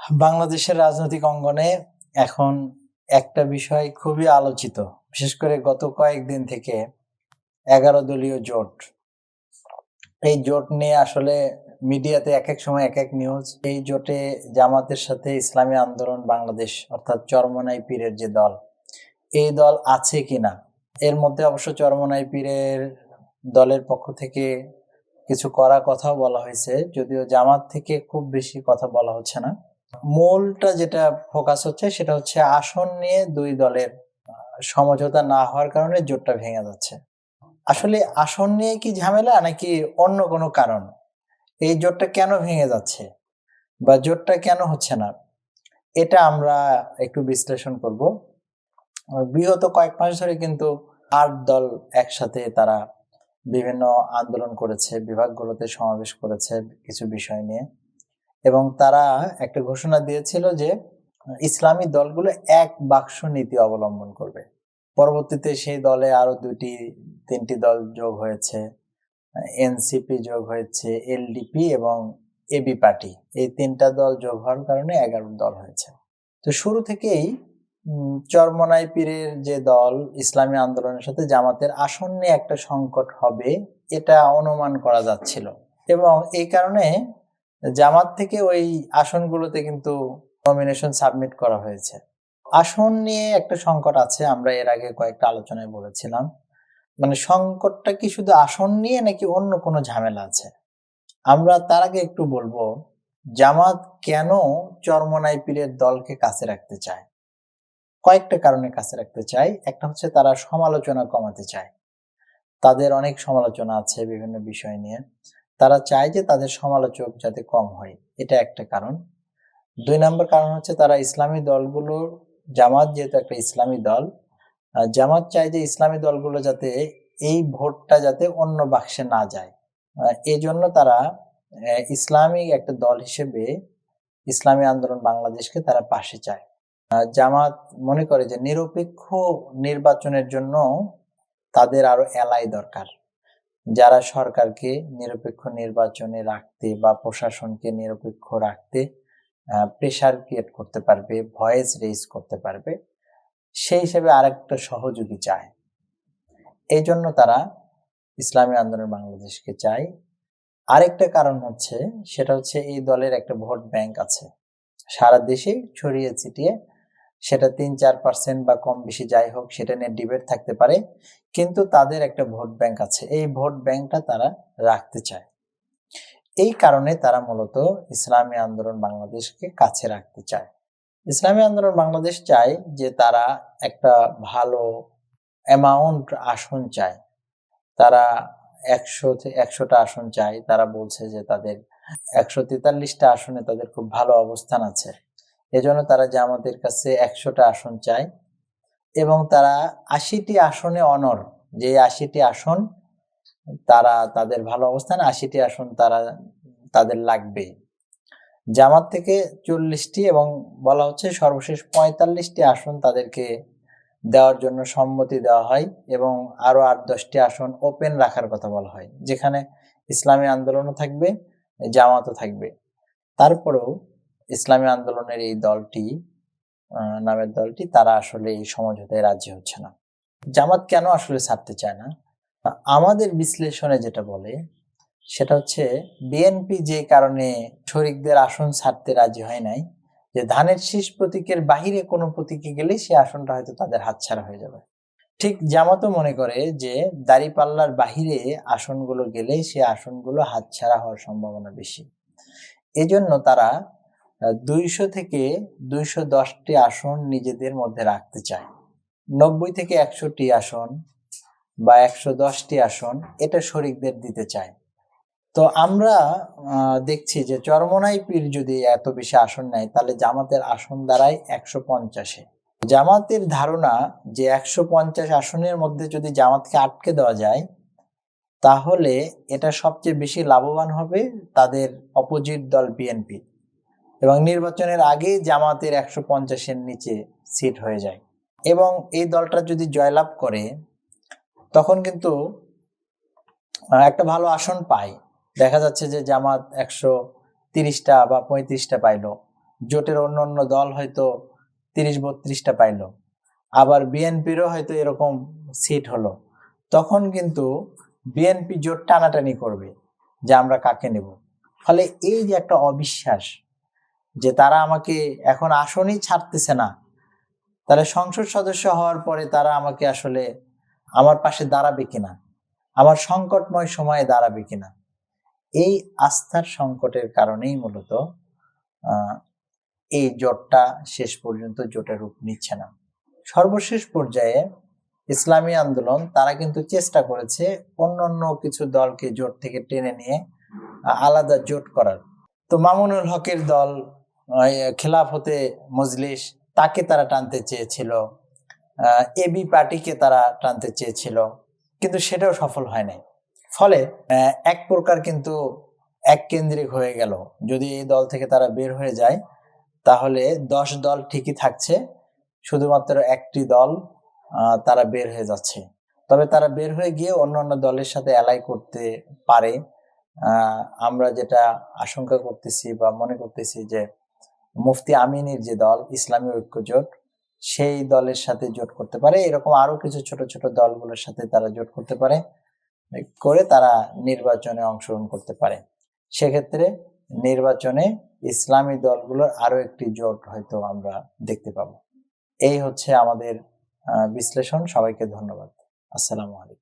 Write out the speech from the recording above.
বাংলাদেশের রাজনৈতিক অঙ্গনে এখন একটা বিষয় খুবই আলোচিত, বিশেষ করে গত কয়েকদিন থেকে 11 দলীয় জোট। এই জোট নিয়ে আসলে মিডিয়াতে এক এক সময় এক এক নিউজ। এই জোটে জামাতের সাথে ইসলামী আন্দোলন বাংলাদেশ অর্থাৎ চরমোনাই পীরের যে দল, এই দল আছে কিনা। এর মধ্যে অবশ্য চরমোনাই পীরের দলের পক্ষ থেকে কিছু করা কথাও বলা হয়েছে, যদিও জামাত থেকে খুব বেশি কথা বলা হচ্ছে না। মূলটা যেটা ফোকাস হচ্ছে সেটা হচ্ছে আসন নিয়ে দুই দলের সমঝোতা না হওয়ার কারণে জোটটা ভেঙে যাচ্ছে। আসলে আসন নিয়ে কি ঝামেলা নাকি অন্য কোনো কারণ, এই জোটটা কেন ভেঙে যাচ্ছে বা জোটটা কেন হচ্ছে না, এটা আমরা একটু বিশ্লেষণ করব। বিগত কয়েক মাস ধরে কিন্তু 8 দল একসাথে তারা বিভিন্ন আন্দোলন করেছে, বিভাগগুলোতে সমাবেশ করেছে কিছু বিষয় নিয়ে, এবং তারা একটা ঘোষণা দিয়েছিল যে ইসলামী দলগুলো এক বাক্স নীতি অবলম্বন করবে। পরবর্তীতে সেই দলে আরো 2-3টি দল যোগ হয়েছে, এনসিপি যোগ হয়েছে, এলডিপি এবং এবি পার্টি। এই 3টা দল যোগ হওয়ার কারণে 11 দল হয়েছে। তো শুরু থেকেই চরমোনাই পীরের যে দল ইসলামী আন্দোলনের সাথে জামাতের আসন নিয়ে একটা সংকট হবে এটা অনুমান করা যাচ্ছিল, এবং এই কারণে জামাত থেকে ওই আসনগুলোতে কিন্তু নমিনেশন সাবমিট করা হয়েছে। আসন নিয়ে একটা সংকট আছে, আমরা এর আগে কয়েকটা আলোচনায় বলেছিলাম। মানে সংকটটা কি শুধু আসন নিয়ে নাকি অন্য কোনো ঝামেলা আছে? আমরা তার আগে একটু বলবো জামাত কেন চরমোনাই পীরের দলকে কাছে রাখতে চায়। কয়েকটা কারণে কাছে রাখতে চায়। একটা হচ্ছে তারা সমালোচনা কমাতে চায়। তাদের অনেক সমালোচনা আছে বিভিন্ন বিষয় নিয়ে, তারা চায় যে তাদের সমালোচক যাতে কম হয়, এটা একটা কারণ। 2 নম্বর কারণ হচ্ছে তারা ইসলামী দলগুলোর, জামাত যেহেতু একটা ইসলামী দল, জামাত চায় যে ইসলামী দলগুলো যাতে এই ভোটটা যাতে অন্য বাক্সে না যায়। এই জন্য তারা ইসলামিক একটা দল হিসেবে ইসলামী আন্দোলন বাংলাদেশকে তারা পাশে চায়। জামাত মনে করে যে নিরপেক্ষ নির্বাচনের জন্য তাদের আরো এলাই দরকার, যারা সরকারকে নিরপেক্ষ নির্বাচনে রাখতে বা প্রশাসনকে নিরপেক্ষ রাখতে প্রেসার ক্রিয়েট করতে পারবে, ভয়েস রেজ করতে পারবে, সেই হিসেবে আরেকটা সহযোগী চায়। এই জন্য তারা ইসলামী আন্দোলন বাংলাদেশকে চায়। আরেকটা কারণ হচ্ছে, সেটা হচ্ছে এই দলের একটা ভোট ব্যাংক আছে সারা দেশে ছড়িয়ে ছিটিয়ে, সেটা 3-4% বা কম বেশি যাই হোক, সেটা নিয়ে ডিবেট থাকতে পারে, কিন্তু তাদের একটা ভোট ব্যাংক আছে, এই ভোট ব্যাংকটা তারা রাখতে চায়। এই কারণে তারা মূলত ইসলামী আন্দোলন বাংলাদেশকে কাছে রাখতে চায়। ইসলামী আন্দোলন বাংলাদেশ চায় যে তারা একটা ভালো অ্যামাউন্ট আসন চায়, তারা 100টা আসন চায়। তারা বলছে যে তাদের 143টা আসনে তাদের খুব ভালো অবস্থান আছে, এজন্য তারা জামাতের কাছে 100টা আসন চায়, এবং তারা 80টি আসনে অনর, যে 80টি আসন তারা তাদের ভালো অবস্থান, 80টি আসন তারা তাদের লাগবে। জামাত থেকে 40টি এবং বলা হচ্ছে সর্বশেষ 45টি আসন তাদেরকে দেওয়ার জন্য সম্মতি দেওয়া হয়, এবং আরো 8-10টি আসন ওপেন রাখার কথা বলা হয়, যেখানে ইসলামী আন্দোলনও থাকবে, জামাতও থাকবে। তারপরেও ইসলামী আন্দোলনের এই দলটি, নামের দলটি, তারা আসলে এই সমঝোতায় রাজি হচ্ছে না। জামাত কেন আসলে ছাড়তে চায় না? আমাদের বিশ্লেষণে যেটা বলে সেটা হচ্ছে বিএনপি যে কারণে শরিকদের আসন ছাড়তে রাজি হয় নাই, যে ধানের শীষ প্রতীকের বাহিরে কোনো প্রতীকে গেলে সে আসনটা হয়তো তাদের হাতছাড়া হয়ে যাবে। ঠিক জামাতও মনে করে যে দাঁড়িপাল্লার বাহিরে আসনগুলো গেলে সে আসনগুলো হাতছাড়া হওয়ার সম্ভাবনা বেশি। এজন্য তারা 200 থেকে 210টি আসন নিজেদের মধ্যে রাখতে চায়। 90 থেকে 100টি আসন বা 110টি আসন এটা শরিকদের দিতে চায়। তো আমরা দেখছি যে চরমোনাই পীর যদি এত বেশি আসন নেয়, তাহলে জামাতের আসন দাঁড়ায় 150-এ। জামাতের ধারণা যে 150 আসনের মধ্যে যদি জামাতকে আটকে দেওয়া যায়, তাহলে এটা সবচেয়ে বেশি লাভবান হবে তাদের অপোজিট দল বিএনপি, এবং নির্বাচনের আগে জামাতের 150-এর নিচে সিট হয়ে যায়, এবং এই দলটা যদি জয়লাভ করে তখন কিন্তু একটা ভালো আসন পায়। দেখা যাচ্ছে যে জামাত 130টা বা 35টা পাইলো, জোটের অন্য দল হয়তো 30-32টা পাইলো, আবার বিএনপিরও হয়তো এরকম সিট হলো, তখন কিন্তু বিএনপি জোট টানাটানি করবে যে আমরা কাকে নেব। ফলে এই যে একটা অবিশ্বাস, যে তারা আমাকে এখন আসনই ছাড়তেছে না, তাহলে সংসদ সদস্য হওয়ার পরে তারা আমাকে আসলে আমার পাশে দাঁড়াবে কিনা, আমার সংকটময় সময়ে দাঁড়াবে কিনা, এই আস্থার সংকটের কারণেই মূলত এই জোটটা শেষ পর্যন্ত জোটের রূপ নিচ্ছে না। সর্বশেষ পর্যায়ে ইসলামী আন্দোলন তারা কিন্তু চেষ্টা করেছে অন্যান্য কিছু দলকে জোট থেকে টেনে নিয়ে আলাদা জোট করার। তো মামুনুল হকের দল খেলাফতে মজলিস, তাকে তারা টানতে চেয়েছিল, এবি পার্টিকে তারা টানতে চেয়েছিল, কিন্তু সেটাও সফল হয় নাই। ফলে এক প্রকার কিন্তু এক কেন্দ্রিক হয়ে গেল। যদি এই দল থেকে তারা বের হয়ে যায় তাহলে 10 দল ঠিকই থাকছে, শুধুমাত্র একটি দল তারা বের হয়ে যাচ্ছে। তবে তারা বের হয়ে গিয়ে অন্যান্য দলের সাথে অ্যালাই করতে পারে। আমরা যেটা আশঙ্কা করতেছি বা মনে করতেছি যে মুফতি আমিনের যে দল ইসলামী ঐক্য জোট, সেই দলের সাথে জোট করতে পারে, এরকম আরো কিছু ছোট ছোট দলগুলোর সাথে তারা জোট করতে পারে, করে তারা নির্বাচনে অংশগ্রহণ করতে পারে। সেক্ষেত্রে নির্বাচনে ইসলামী দলগুলোর আরো একটি জোট হয়তো আমরা দেখতে পাবো। এই হচ্ছে আমাদের বিশ্লেষণ। সবাইকে ধন্যবাদ। আসসালামু আলাইকুম।